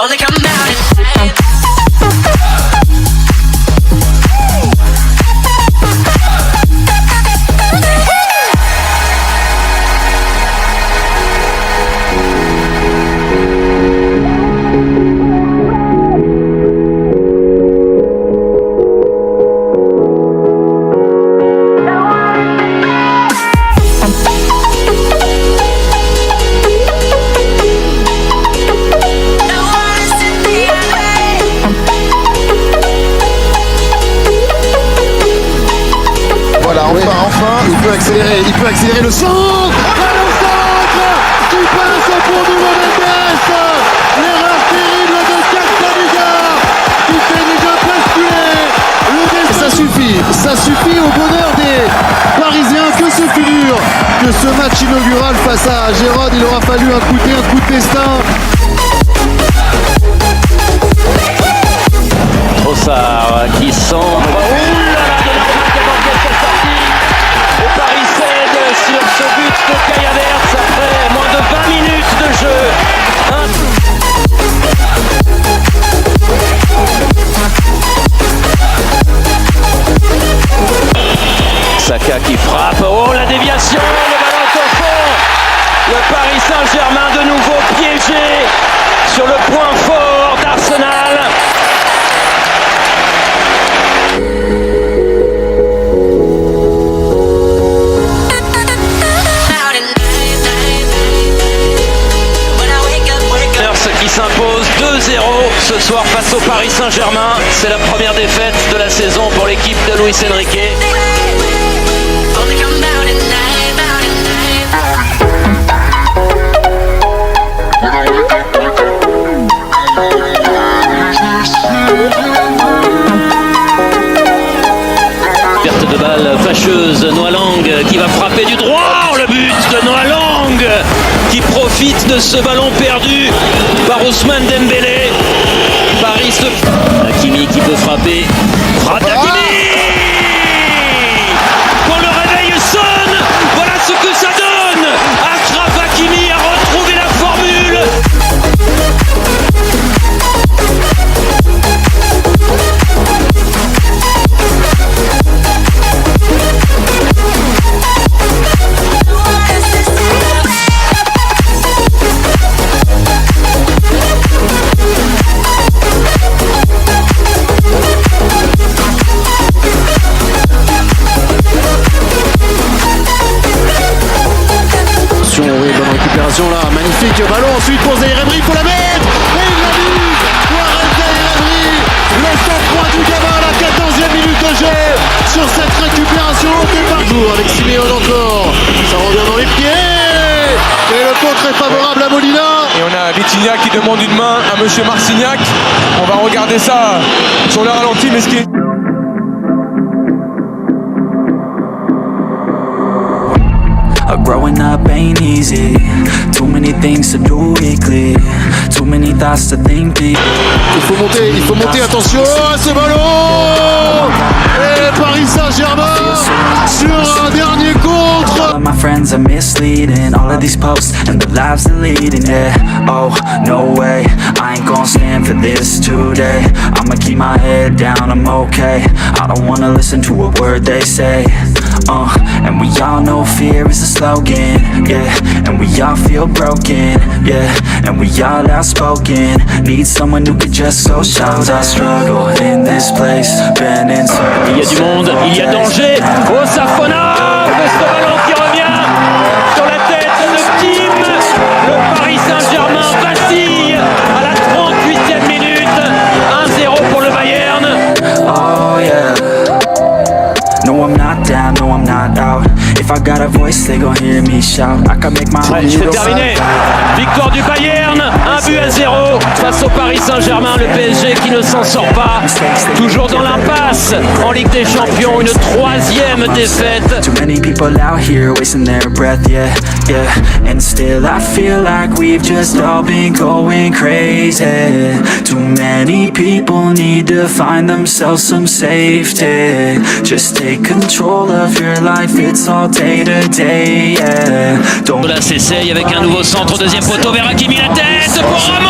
Only come out at night. Il peut accélérer le centre. Le centre qui passe au fond du Mendes. L'erreur terrible de Castaneja qui fait déjà basculer. Ça suffit au bonheur des Parisiens. Que ce fut dur que ce match inaugural face à Gérard. Il aura fallu un coup de destin. Trossard qui centre. Paris cède sur ce but de Kai Havertz après moins de 20 minutes de jeu. Saka qui frappe. Oh, la déviation, le ballon au fond. Le Paris Saint-Germain de nouveau piégé sur le point fort d'Arsenal. Qui s'impose 2-0 ce soir face au Paris Saint-Germain. C'est la première défaite de la saison pour l'équipe de Luis Enrique. Perte de balle fâcheuse, Noah Lang qui va frapper du droit. Le but de Noah Lang qui profite de ce ballon perdu par Ousmane Dembélé. Paris se... Hakimi qui peut frapper. Frappe d'Hakimi. Quand le réveil sonne, voilà ce que ça donne. Achraf Hakimi a retrouvé la formule. Là, magnifique ballon ensuite pour Zaïre Emery, il faut la mettre et il l'a mis. Warren Zaïre Emery, le sang-froid du gamin à la 14e minute de jeu sur cette récupération par jour avec Simeone encore, ça revient dans les pieds et le contre est favorable à Molina. Et on a Vitinha qui demande une main à monsieur Marcignac. On va regarder ça sur le ralenti, mais ce qui est... Growing up ain't easy. Too many things to do weekly. Too many thoughts to think deep. Il faut monter, attention à ce ballon. Et Paris Saint-Germain sur un dernier contre. All of my friends are misleading. All of these posts and the lives they're leading. Yeah, oh, no way. I ain't gonna stand for this today. I'ma keep my head down, I'm okay. I don't wanna listen to a word they say. And we all know fear is a slogan, yeah. And we all feel broken, yeah. And we all outspoken. Need someone who could just so shout. I struggle in this place, been in circles. Il y a du monde, il y a danger. Oh, Safona, ce ballon qui revient sur la tête de Kim. Le Paris Saint-Germain vacille à la 38e minute. 1-0 pour le Bayern. Oh yeah. No, I'm not down, no, I'm not out. If I got a voice, they gon' hear me shout. I can make my own C'est little terminé. Victoire du Bayern, 1-0 face au Paris Saint-Germain. Le PSG qui ne s'en sort pas. Toujours dans l'impasse en Ligue des Champions. Une 3e défaite. Too many people out here wasting their breath, yeah, yeah. And still I feel like we've just all been going crazy. Too many people need to find themselves some safety. Just take control of your life, it's all day to day, yeah. Don't... Là, s'essaye avec un nouveau centre, deuxième poteau vers Hakimi, la tête pour Ramos.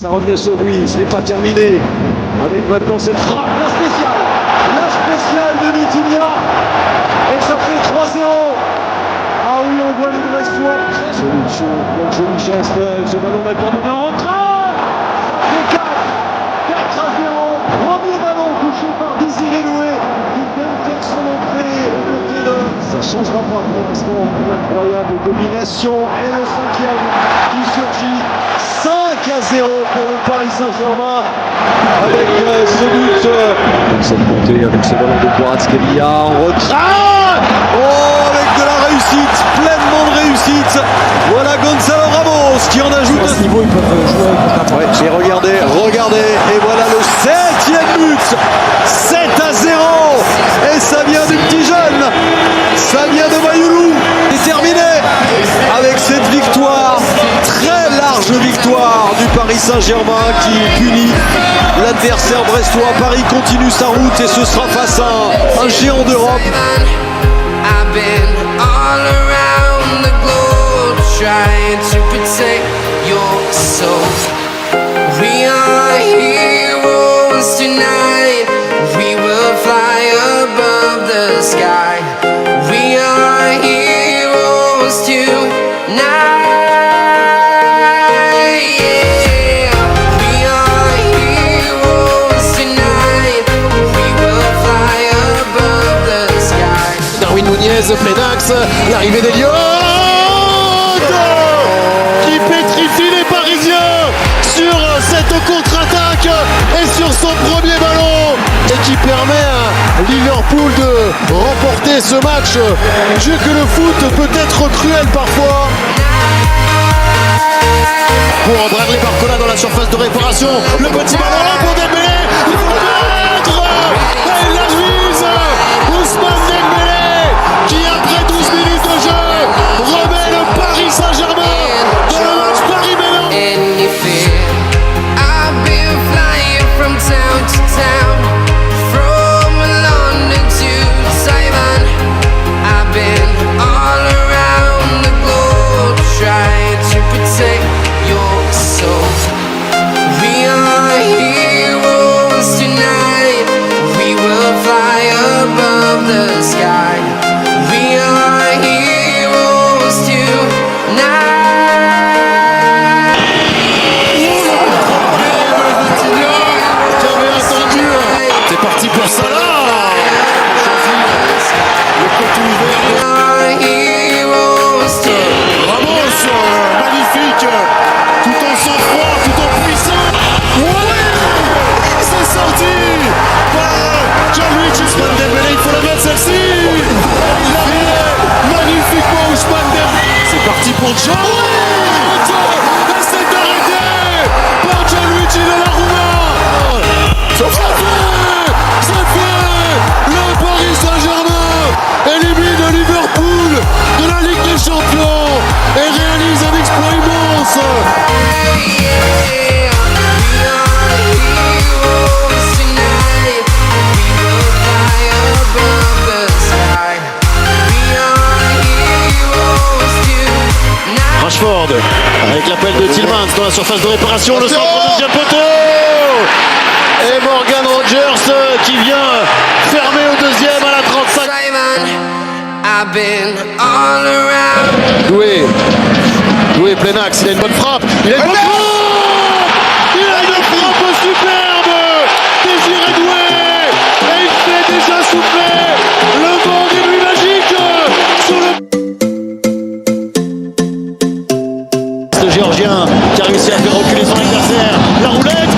Ça revient sur lui, ce n'est pas terminé. Avec maintenant cette frappe, la spéciale de Vitinha. Et ça fait 3-0. Ah oui, on voit le Brestois. Solution, donc joli geste, ce ballon maintenant donné en retrait. Ça fait 4-0. Premier ballon touché par Désiré Doué. Qui vient de faire son entrée au côté de... Ça ne changera pas pour l'instant. Une incroyable domination. Et le cinquième qui surgit. 5-0 pour le Paris Saint-Germain avec ce but. Cette montée avec ce ballon de Kvaratskhelia en retrait. Oh, avec de la réussite, pleinement de réussite. Voilà Gonzalo Ramos qui en ajoute. À ce niveau, ils peuvent jouer avec Ouais, et regardez, et voilà le 7e but. 7-0. Et ça vient du petit jeune. Ça vient de Mayoulou. C'est terminé avec cette victoire, très large victoire du Paris Saint-Germain qui punit l'adversaire brestois. Paris continue sa route et ce sera face à un géant d'Europe. I've been all around the globe trying to protect your soul. We are heroes tonight. We will fly above the sky. We are heroes tonight. Yeah. We are heroes tonight. We will fly above the sky. Darwin Nunez, Plénax, l'arrivée d'Eliott qui pétrifie les Parisiens sur cette contre-attaque et sur son premier ballon et qui permet à Liverpool de remporter ce match. Dieu que le foot peut être cruel parfois. Pour Bradley Barcola dans la surface de réparation, le petit ballon là pour Dembélé, il faut le mettre et il la vise. Ousmane Dembélé qui après 12 minutes de jeu remet le Paris Saint-Germain dans le match Paris-Milan. Any fear? I've been flying from town to town, from London to Taiwan. I've been all around the globe trying to protect your soul. We are heroes tonight. We will fly above the sky. We are heroes tonight. J'avais attendu, c'est parti pour Salah. Le côté ouvert. Are heroes tonight. Ramos, magnifique, tout en sang-froid, tout en puissance. Ouais, c'est sorti par Gianluigi Ousmane Dembélé, il faut la mettre celle-ci. Il l'a mis magnifiquement Ousmane Dembélé. C'est parti pour John. Et c'est arrêté par Gianluigi Donnarumma. C'est fait. Le Paris Saint-Germain élimine Liverpool de la Ligue des Champions et réalise un exploit immense. Yeah, we are heroes tonight. We will fly above the sky. We are heroes tonight. Rashford avec l'appel de Tillmans dans la surface de réparation, le centre du deuxième poteau et Morgan Rogers qui vient fermer au deuxième à la 35. Simon, I've been all around. Doué Plénax, il a une bonne frappe, il a une bonne frappe, il a une frappe superbe, Désiré Doué et il fait déjà souffler le vent des nuits magiques sur le Géorgien qui a réussi à faire reculer son adversaire. La roulette,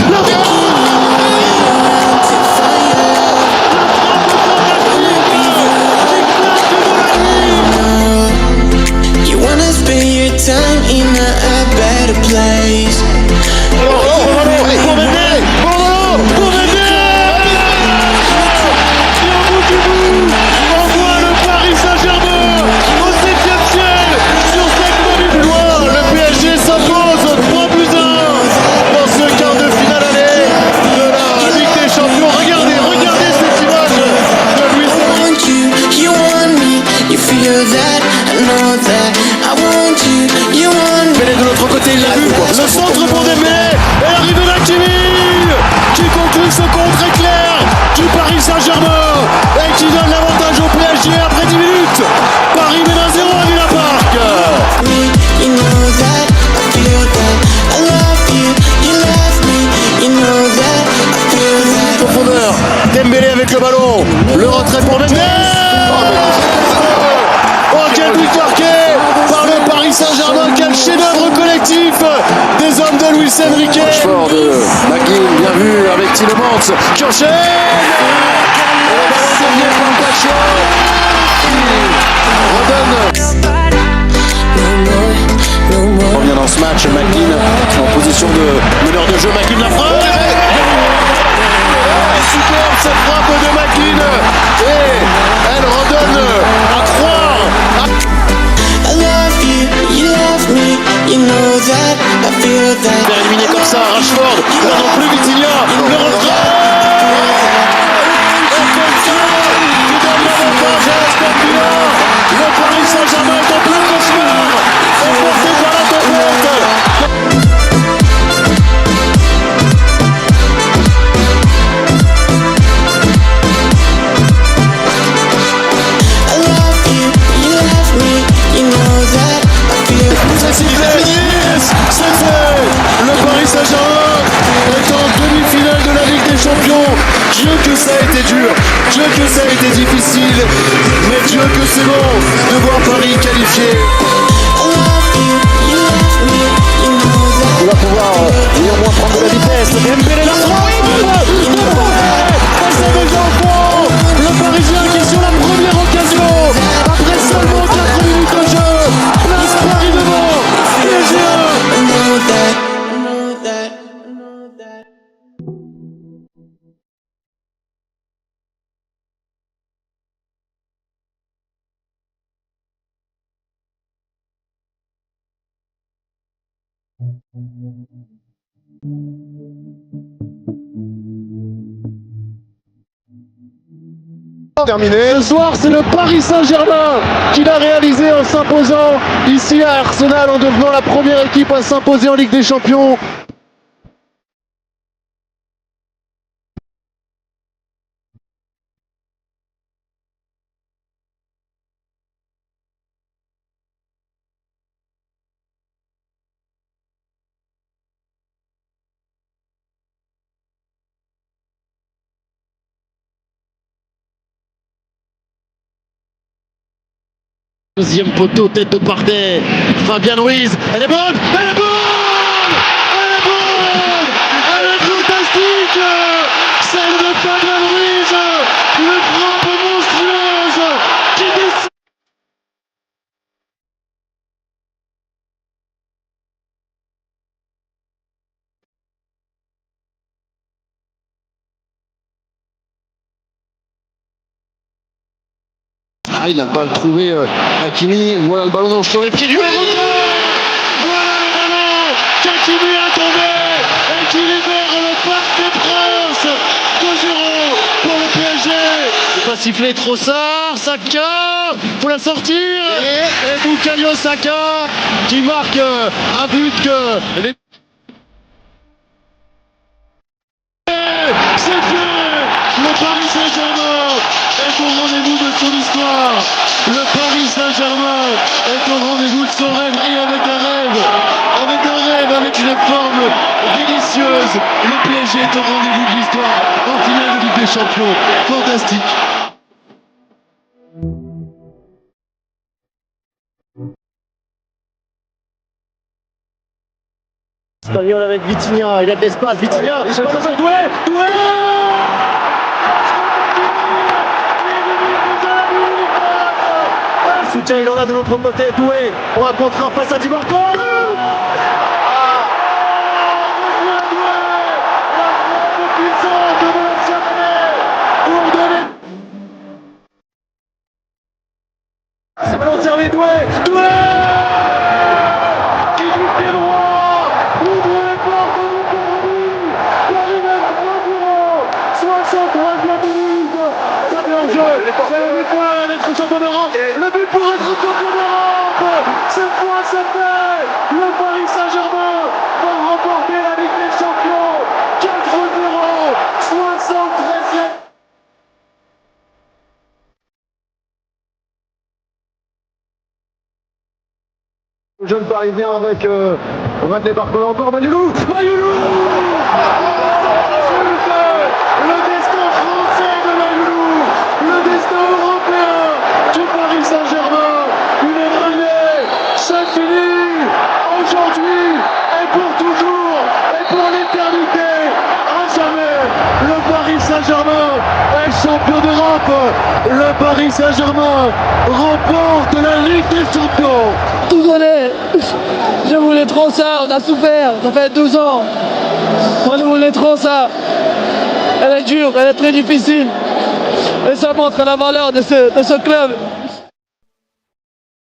You wanna spend your time in a better place. pour Mendy, on voit le Paris Saint-Germain au 7e ciel sur cette bonne victoire. Le PSG s'impose 3-1 dans ce quart de finale aller de la Ligue des Champions. Regardez cette image de Luis I want you, you want me. You feel that, I know that. I want you, you want me. Dembélé de l'autre côté, il l'a vu. Le centre pour Dembélé. Et l'arrivée d'Hakimi qui conclut ce contre éclair du Paris Saint-Germain et qui donne l'avantage au PSG après 10 minutes. Paris mène 1-0 à Villa Park. You know that I feel that I love you, you love me. You know that I feel that. Profondeur, Dembélé avec le ballon, le retrait pour Mendes. Oh, quelle but marquée par le Paris Saint-Germain, quel chef-d'œuvre collectif des hommes de Luis Enrique. Fort de McGinn, bien vu avec Tielemans qui enchaîne. Et le ballon dévié par Pacho. Redonne. On revient dans ce match, McGinn en position de meneur de jeu, McGinn la frappe. Superbe cette frappe de McGinn et elle redonne à croire. I love you, you love me. You know that I feel that. Éliminé comme ça, Rashford, là non plus Vitinha, le retrait. Et comme ça, qui donne l'avantage à Aston Villa. Le Paris Saint-Germain est en plein cauchemar, emporté par la tempête. I love you, you love me. You know that I feel that. C'est fait. Le Paris Saint-Germain est en demi-finale de la Ligue des Champions. Dieu que ça a été dur, Dieu que ça a été difficile, mais Dieu que c'est bon de voir Paris qualifié. I love you, you love me. You know that. Il va pouvoir néanmoins prendre de la vitesse. Dembélé la le Parisien qui est sur la première occasion après seulement 4 minutes de jeu. Place Paris devant. PSG 1. I know that. I know that. I know that. Terminé. Ce soir, c'est le Paris Saint-Germain qui l'a réalisé en s'imposant ici à Arsenal en devenant la première équipe à s'imposer en Ligue des Champions. Deuxième poteau, tête de Bardet, Fabien Ruiz, elle est bonne, elle est bonne, elle est bonne, elle est fantastique, celle de Fabien Ruiz, une frappe monstrueuse qui décide. Ah, il n'a pas trouvé Hakimi, voilà le ballon sur les pieds du héros. Voilà le ballon qu'Hakimi a tombé et qui libère le Parc des Princes. 2-0 pour le PSG. C'est pas sifflé trop ça, Saka, faut la sortir. Et Bukayo Saka qui marque un but que les... C'est fait. Le Paris Saint-Germain est au rendez-vous de son histoire. Le Paris Saint-Germain est au rendez-vous de son rêve et avec un rêve, avec une forme délicieuse. Le PSG est au rendez-vous de l'histoire en finale de Ligue des Champions. Fantastique. Espagnol avec Vitinha, il a de l'espace, Vitinha, il se passe pour Doué, Doué. Soutien, il en a de l'autre côté, Doué, on va contre un face à Di Marco. C'est ballon servi, Doué, Doué qui du pied droit, Doué porte le but, Paris mène 3-0, 63e minute, ça vient en jeu, c'est le but pour être champion d'Europe, le but pour être champion d'Europe, cette fois c'est fait, le Paris Saint-Germain va remporter la Ligue des Champions. Le jeune parisien avec Bradley Barcola encore, Manuelou. Le destin français de Manuelou, le destin européen du Paris Saint-Germain, une année, c'est fini, aujourd'hui et pour toujours et pour l'éternité, à jamais, le Paris Saint-Germain est champion d'Europe, le Paris Saint-Germain remporte la Ligue des Champions. Désolé, je voulais trop ça, on a souffert, ça fait 12 ans. Moi je voulais trop ça. Elle est dure, elle est très difficile. Et ça montre la valeur de ce club.